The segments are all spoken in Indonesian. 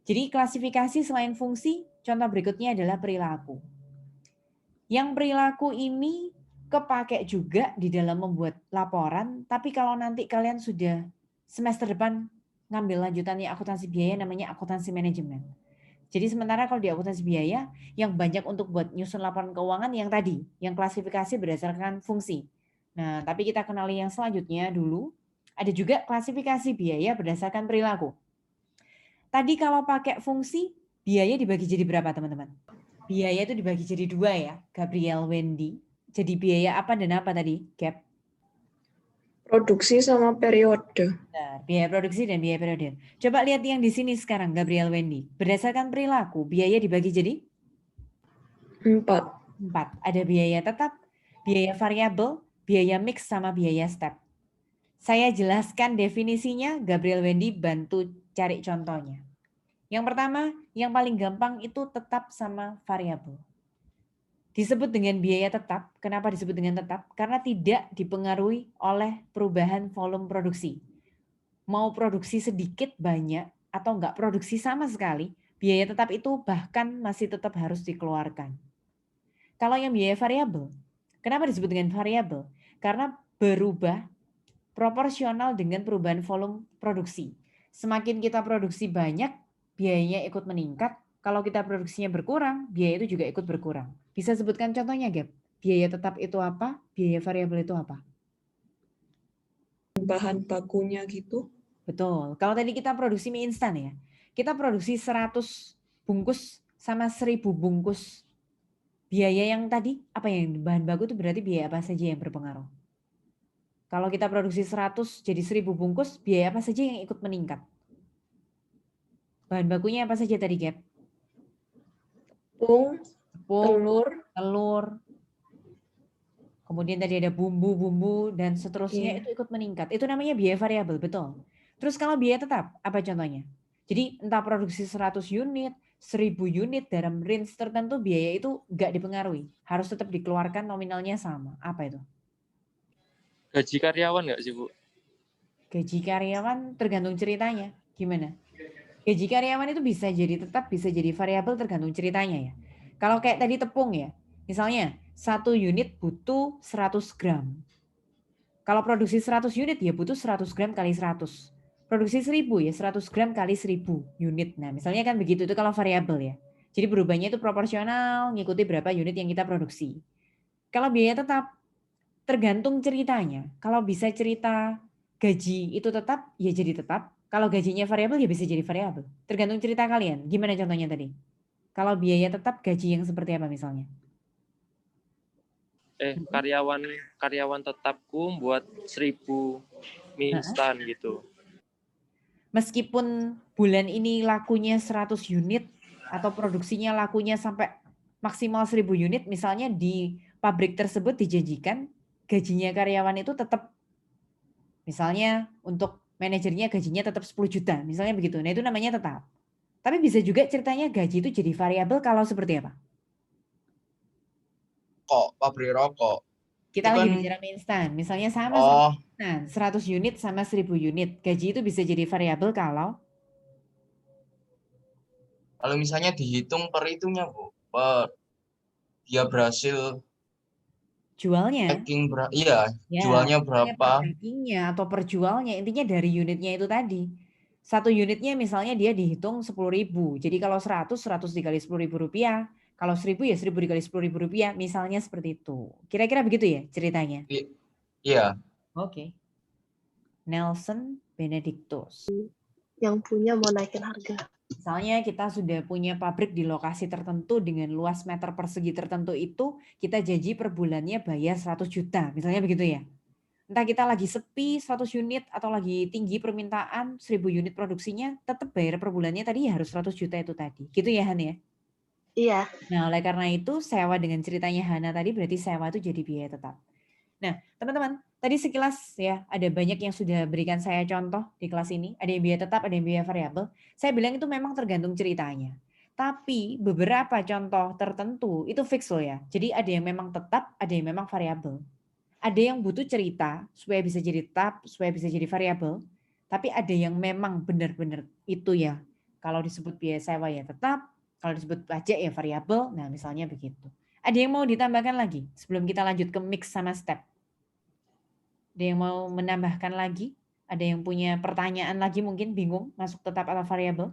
Jadi klasifikasi selain fungsi, contoh berikutnya adalah perilaku. Yang perilaku ini kepake juga di dalam membuat laporan, tapi kalau nanti kalian sudah semester depan ngambil lanjutannya akuntansi biaya namanya akuntansi manajemen. Jadi sementara kalau di akuntansi biaya yang banyak untuk buat nyusun laporan keuangan yang tadi, yang klasifikasi berdasarkan fungsi. Nah, tapi kita kenali yang selanjutnya dulu. Ada juga klasifikasi biaya berdasarkan perilaku. Tadi kalau pakai fungsi, biaya dibagi jadi berapa teman-teman? Biaya itu dibagi jadi dua ya, Gabriel, Wendy. Jadi biaya apa dan apa tadi, Gap? Produksi sama periode. Nah, biaya produksi dan biaya periode. Coba lihat yang di sini sekarang, Gabriel, Wendy. Berdasarkan perilaku, biaya dibagi jadi 4. 4. Ada biaya tetap, biaya variabel, biaya mix, sama biaya step. Saya jelaskan definisinya, Gabriel, Wendy bantu cari contohnya. Yang pertama, yang paling gampang itu tetap sama variabel. Disebut dengan biaya tetap. Kenapa disebut dengan tetap? Karena tidak dipengaruhi oleh perubahan volume produksi. Mau produksi sedikit, banyak, atau enggak produksi sama sekali, biaya tetap itu bahkan masih tetap harus dikeluarkan. Kalau yang biaya variabel, kenapa disebut dengan variabel? Karena berubah proporsional dengan perubahan volume produksi. Semakin kita produksi banyak, biayanya ikut meningkat. Kalau kita produksinya berkurang, biaya itu juga ikut berkurang. Bisa sebutkan contohnya, Gap? Biaya tetap itu apa? Biaya variabel itu apa? Bahan bakunya gitu. Betul. Kalau tadi kita produksi mie instan ya, kita produksi 100 bungkus sama 1000 bungkus. Biaya yang tadi, apa yang bahan baku itu berarti biaya apa saja yang berpengaruh? Kalau kita produksi 100 jadi 1000 bungkus, biaya apa saja yang ikut meningkat? Bahan bakunya apa saja tadi, Gap? Tepung, Tepung, telur. telur, kemudian tadi ada bumbu-bumbu, dan seterusnya Iya. itu ikut meningkat. Itu namanya biaya variabel, betul. Terus kalau biaya tetap, apa contohnya? Jadi entah produksi 100 unit, 1000 unit dalam range tertentu, biaya itu nggak dipengaruhi. Harus tetap dikeluarkan nominalnya sama. Apa itu? Gaji karyawan nggak sih, Bu? Gaji karyawan tergantung ceritanya. Gimana? Gaji karyawan itu bisa jadi tetap, bisa jadi variabel tergantung ceritanya ya. Kalau kayak tadi tepung ya, misalnya 1 unit butuh 100 gram. Kalau produksi 100 unit ya butuh 100 gram kali 100. Produksi 1000 ya 100 gram kali 1000 unit. Nah misalnya kan begitu, itu kalau variabel ya. Jadi berubahnya itu proporsional, ngikuti berapa unit yang kita produksi. Kalau biaya tetap, tergantung ceritanya. Kalau bisa cerita gaji itu tetap, ya jadi tetap. Kalau gajinya variabel, ya bisa jadi variabel. Tergantung cerita kalian. Gimana contohnya tadi? Kalau biaya tetap, gaji yang seperti apa misalnya? Karyawan tetapku buat 1000 mie instan gitu. Meskipun bulan ini lakunya 100 unit atau produksinya lakunya sampai maksimal 1000 unit, misalnya di pabrik tersebut dijanjikan gajinya karyawan itu tetap, misalnya untuk manajernya gajinya tetap 10 juta, misalnya begitu. Nah itu namanya tetap. Tapi bisa juga ceritanya gaji itu jadi variabel kalau seperti apa? Pabrik rokok. Kita Itu lagi kan, bicara mie instan, misalnya sama oh, instan, 100 unit sama 1000 unit. Gaji itu bisa jadi variabel kalau misalnya dihitung per itunya, Bu. Dia berhasil jualnya. iya, Ya, jualnya misalnya per berapa. packingnya atau per jualnya, intinya dari unitnya itu tadi. Satu unitnya misalnya dia dihitung 10.000. Jadi kalau 100, 100 dikali 10.000 rupiah. Kalau 1000 ya 1000 dikali 10.000 rupiah. Misalnya seperti itu. Kira-kira begitu ya ceritanya? Iya. Oke. Nelson Benedictus. Yang punya mau naikin harga. Misalnya kita sudah punya pabrik di lokasi tertentu dengan luas meter persegi tertentu itu, kita janji per bulannya bayar 100 juta. Misalnya begitu ya. Entah kita lagi sepi 100 unit atau lagi tinggi permintaan 1000 unit produksinya, tetap bayar per bulannya tadi ya harus 100 juta itu tadi. Gitu ya Han ya? Iya. Nah oleh karena itu sewa dengan ceritanya Hana tadi berarti sewa itu jadi biaya tetap. Nah teman-teman tadi sekilas ya ada banyak yang sudah berikan saya contoh di kelas ini. Ada yang biaya tetap, ada yang biaya variabel. Saya bilang itu memang tergantung ceritanya. Tapi beberapa contoh tertentu itu fix loh ya. Jadi ada yang memang tetap, ada yang memang variabel. Ada yang butuh cerita supaya bisa jadi tetap, supaya bisa jadi variabel. Tapi ada yang memang benar-benar itu ya Kalau disebut biaya sewa ya tetap, kalau disebut pajak ya variabel. Nah, misalnya begitu. Ada yang mau ditambahkan lagi sebelum kita lanjut ke mix sama step? Ada yang mau menambahkan lagi? Ada yang punya pertanyaan lagi mungkin bingung masuk tetap atau variabel?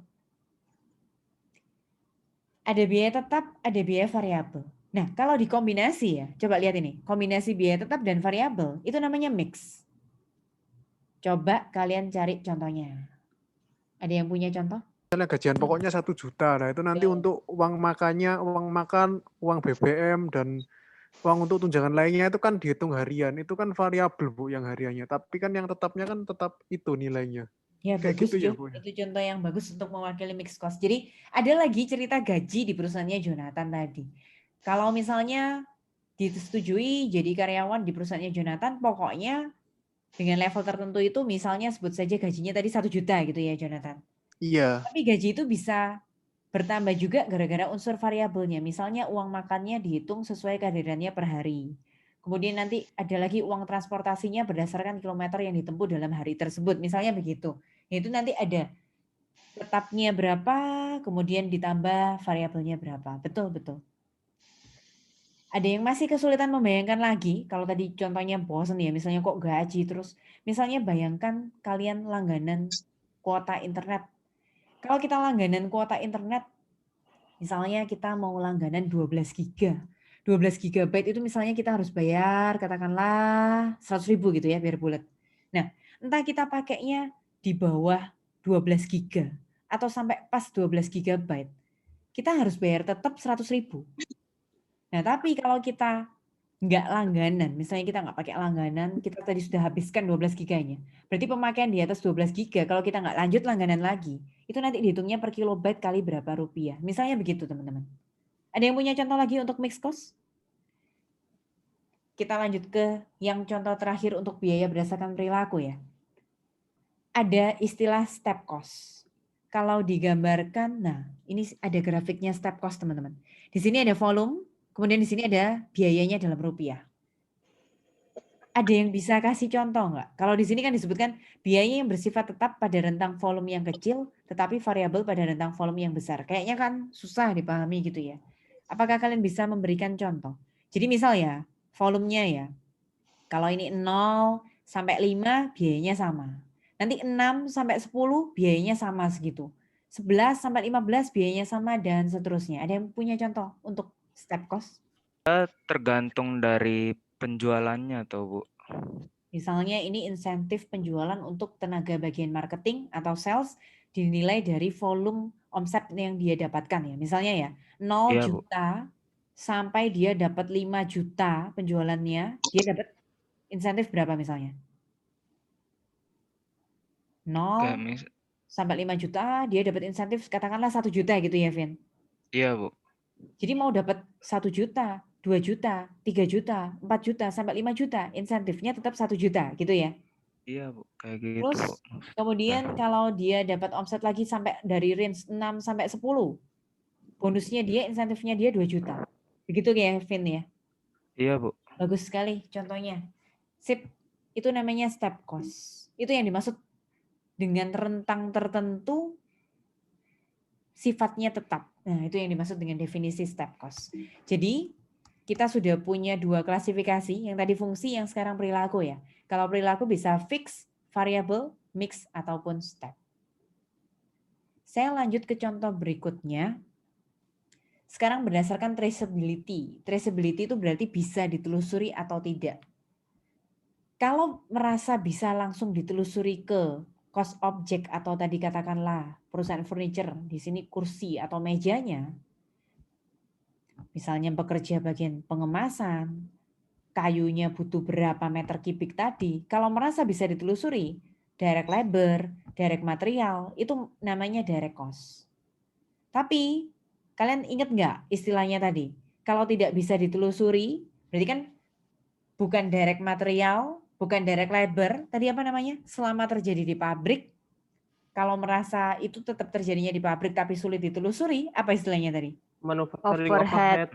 Ada biaya tetap, ada biaya variabel. Nah, kalau dikombinasi ya, coba lihat ini. Kombinasi biaya tetap dan variabel, itu namanya mix. Coba kalian cari contohnya. Ada yang punya contoh? Misalnya gajian pokoknya 1 juta, nah itu nanti Betul. untuk uang makannya, uang makan, uang BBM, dan uang untuk tunjangan lainnya itu kan dihitung harian. Itu kan variabel, Bu, yang hariannya. Tapi kan yang tetapnya kan tetap itu nilainya. Ya, Kayak bagus, gitu ya, Jo. Bu. Itu contoh yang bagus untuk mewakili mixed cost. Jadi, ada lagi cerita gaji di perusahaannya Jonathan tadi. Kalau misalnya disetujui jadi karyawan di perusahaannya Jonathan, pokoknya dengan level tertentu itu misalnya sebut saja gajinya tadi 1 juta gitu ya, Jonathan. Iya. Tapi gaji itu bisa bertambah juga gara-gara unsur variabelnya. Misalnya uang makannya dihitung sesuai kehadirannya per hari. Kemudian nanti ada lagi uang transportasinya berdasarkan kilometer yang ditempuh dalam hari tersebut. Misalnya begitu. Itu nanti ada tetapnya berapa, kemudian ditambah variabelnya berapa. Betul, betul. Ada yang masih kesulitan membayangkan lagi, kalau tadi contohnya bosen ya, misalnya kok gaji terus. Misalnya bayangkan kalian langganan kuota internet. Kalau kita langganan kuota internet, misalnya kita mau langganan 12 giga. 12 gigabyte itu misalnya kita harus bayar katakanlah 100.000 gitu ya biar bulat. Nah, entah kita pakainya di bawah 12 giga atau sampai pas 12 gigabyte, kita harus bayar tetap 100.000. Nah, tapi kalau kita nggak langganan, misalnya kita nggak pakai langganan, kita tadi sudah habiskan 12 giganya. Berarti pemakaian di atas 12 giga, kalau kita nggak lanjut langganan lagi, itu nanti dihitungnya per kilobyte kali berapa rupiah. Misalnya begitu, teman-teman. Ada yang punya contoh lagi untuk mixed cost? Kita lanjut ke yang contoh terakhir untuk biaya berdasarkan perilaku ya. Ada istilah step cost. Kalau digambarkan, nah ini ada grafiknya step cost, teman-teman. Di sini ada volume, kemudian di sini ada biayanya dalam rupiah. Ada yang bisa kasih contoh nggak? Kalau di sini kan disebutkan biaya yang bersifat tetap pada rentang volume yang kecil, tetapi variabel pada rentang volume yang besar. Kayaknya kan susah dipahami gitu ya. Apakah kalian bisa memberikan contoh? Jadi misal ya, volumenya ya, kalau ini 0 sampai 5 biayanya sama. Nanti 6 sampai 10 biayanya sama segitu. 11 sampai 15 biayanya sama dan seterusnya. Ada yang punya contoh untuk step cost? Tergantung dari penjualannya atau Bu? Misalnya ini insentif penjualan untuk tenaga bagian marketing atau sales dinilai dari volume omset yang dia dapatkan ya. Misalnya ya, 0 Iya, Bu. juta sampai dia dapat 5 juta penjualannya, dia dapat insentif berapa misalnya? 0 sampai 5 juta, dia dapat insentif katakanlah 1 juta gitu ya, Vin? Iya, Bu. Jadi mau dapat 1 juta, 2 juta, 3 juta, 4 juta, sampai 5 juta, insentifnya tetap 1 juta gitu ya. Iya, Bu. Kayak gitu, Terus Bu. kemudian kalau dia dapat omset lagi sampai dari range 6 sampai 10, bonusnya dia, insentifnya dia 2 juta. Begitu ya, Vin ya? Iya, Bu. Bagus sekali contohnya. Sip, itu namanya step cost. Itu yang dimaksud dengan rentang tertentu sifatnya tetap. Nah, itu yang dimaksud dengan definisi step cost. Jadi, kita sudah punya 2 klasifikasi, yang tadi fungsi, yang sekarang perilaku ya. Kalau perilaku bisa fix, variable, mix, ataupun step. Saya lanjut ke contoh berikutnya. Sekarang berdasarkan traceability. Traceability itu berarti bisa ditelusuri atau tidak. Kalau merasa bisa langsung ditelusuri ke cost object atau tadi katakanlah perusahaan furniture, di sini kursi atau mejanya, misalnya bekerja bagian pengemasan, kayunya butuh berapa meter kubik tadi, kalau merasa bisa ditelusuri, direct labor, direct material, itu namanya direct cost. Tapi kalian ingat nggak istilahnya tadi? Kalau tidak bisa ditelusuri, berarti kan bukan direct material, bukan direct labor, tadi apa namanya? Selama terjadi di pabrik, kalau merasa itu tetap terjadinya di pabrik tapi sulit ditelusuri, apa istilahnya tadi? Manufacturing Overhead.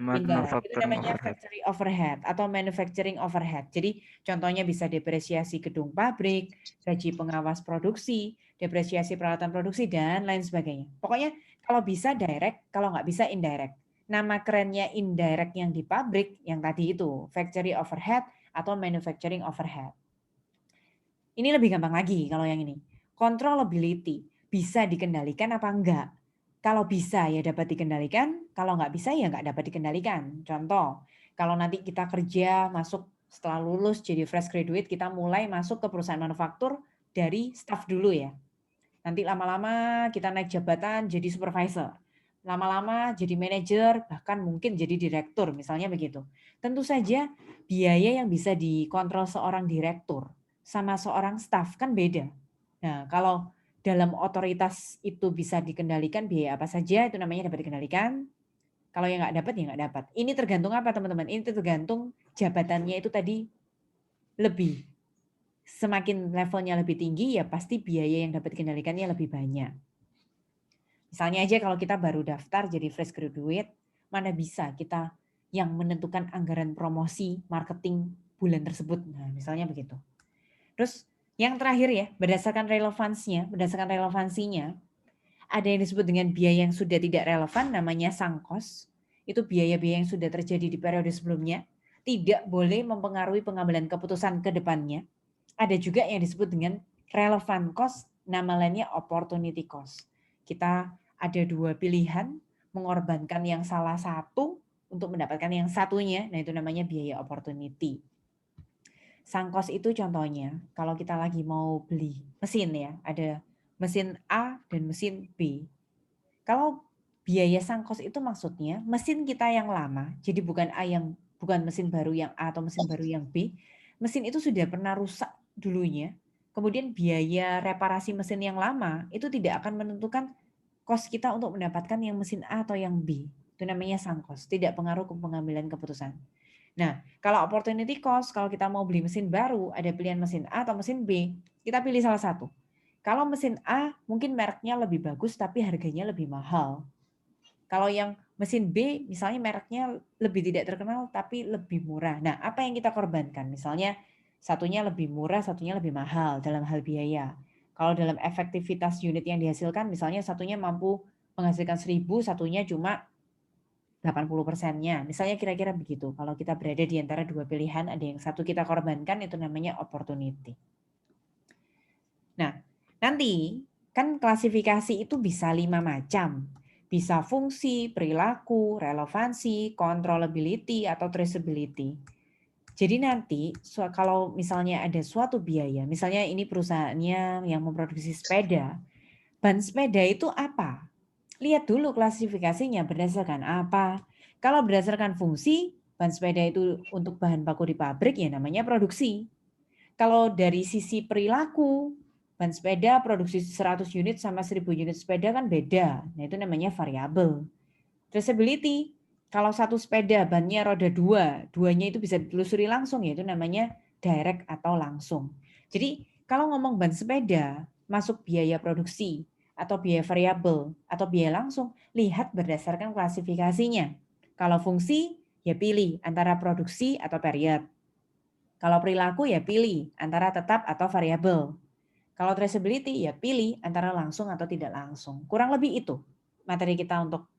Itu namanya factory overhead atau manufacturing overhead. Jadi contohnya bisa depresiasi gedung pabrik, gaji pengawas produksi, depresiasi peralatan produksi, dan lain sebagainya. Pokoknya kalau bisa direct, kalau nggak bisa indirect. Nama kerennya indirect yang di pabrik, yang tadi itu, factory overhead atau manufacturing overhead. Ini lebih gampang lagi kalau yang ini. Controllability, bisa dikendalikan apa enggak? Kalau bisa ya dapat dikendalikan, kalau nggak bisa ya nggak dapat dikendalikan. Contoh, kalau nanti kita kerja masuk setelah lulus jadi fresh graduate, kita mulai masuk ke perusahaan manufaktur dari staff dulu ya. Nanti lama-lama kita naik jabatan jadi supervisor. Lama-lama jadi manajer, bahkan mungkin jadi direktur, misalnya begitu. Tentu saja biaya yang bisa dikontrol seorang direktur sama seorang staff kan beda. Nah, kalau dalam otoritas itu bisa dikendalikan, biaya apa saja itu namanya dapat dikendalikan. Kalau yang nggak dapat, ya nggak dapat. Ini tergantung apa teman-teman? Ini tergantung jabatannya itu tadi lebih. Semakin levelnya lebih tinggi, ya pasti biaya yang dapat dikendalikannya lebih banyak. Misalnya aja kalau kita baru daftar jadi fresh graduate, mana bisa kita yang menentukan anggaran promosi, marketing bulan tersebut. Nah, misalnya begitu. Terus yang terakhir ya, berdasarkan relevansinya, ada yang disebut dengan biaya yang sudah tidak relevan, namanya sunk cost. Itu biaya-biaya yang sudah terjadi di periode sebelumnya, tidak boleh mempengaruhi pengambilan keputusan ke depannya. Ada juga yang disebut dengan relevant cost, nama lainnya opportunity cost. Kita ada dua pilihan, mengorbankan yang salah satu untuk mendapatkan yang satunya, nah itu namanya biaya opportunity. Sunk cost itu contohnya, kalau kita lagi mau beli mesin ya, ada mesin A dan mesin B. Kalau biaya sunk cost itu maksudnya mesin kita yang lama, jadi bukan mesin baru yang A atau mesin baru yang B, mesin itu sudah pernah rusak dulunya, kemudian biaya reparasi mesin yang lama itu tidak akan menentukan cost kita untuk mendapatkan yang mesin A atau yang B. Itu namanya sunk cost, tidak pengaruh ke pengambilan keputusan. Nah, kalau opportunity cost, kalau kita mau beli mesin baru, ada pilihan mesin A atau mesin B, kita pilih salah satu. Kalau mesin A, mungkin mereknya lebih bagus, tapi harganya lebih mahal. Kalau yang mesin B, misalnya mereknya lebih tidak terkenal, tapi lebih murah. Nah, apa yang kita korbankan? Misalnya, satunya lebih murah, satunya lebih mahal dalam hal biaya. Kalau dalam efektivitas unit yang dihasilkan, misalnya satunya mampu menghasilkan 1.000, satunya cuma 80%-nya. Misalnya kira-kira begitu. Kalau kita berada di antara dua pilihan, ada yang satu kita korbankan, itu namanya opportunity. Nah, nanti kan klasifikasi itu bisa 5 macam. Bisa fungsi, perilaku, relevansi, controllability, atau traceability. Jadi nanti kalau misalnya ada suatu biaya, misalnya ini perusahaannya yang memproduksi sepeda, ban sepeda itu apa? Lihat dulu klasifikasinya berdasarkan apa. Kalau berdasarkan fungsi, ban sepeda itu untuk bahan baku di pabrik ya namanya produksi. Kalau dari sisi perilaku, ban sepeda produksi 100 unit sama 1000 unit sepeda kan beda. Nah itu namanya variabel. Traceability, kalau satu sepeda bannya roda 2, duanya itu bisa ditelusuri langsung ya itu namanya direct atau langsung. Jadi kalau ngomong ban sepeda, masuk biaya produksi, atau biaya variabel, atau biaya langsung, lihat berdasarkan klasifikasinya. Kalau fungsi, ya pilih antara produksi atau period. Kalau perilaku, ya pilih antara tetap atau variabel. Kalau traceability, ya pilih antara langsung atau tidak langsung. Kurang lebih itu materi kita untuk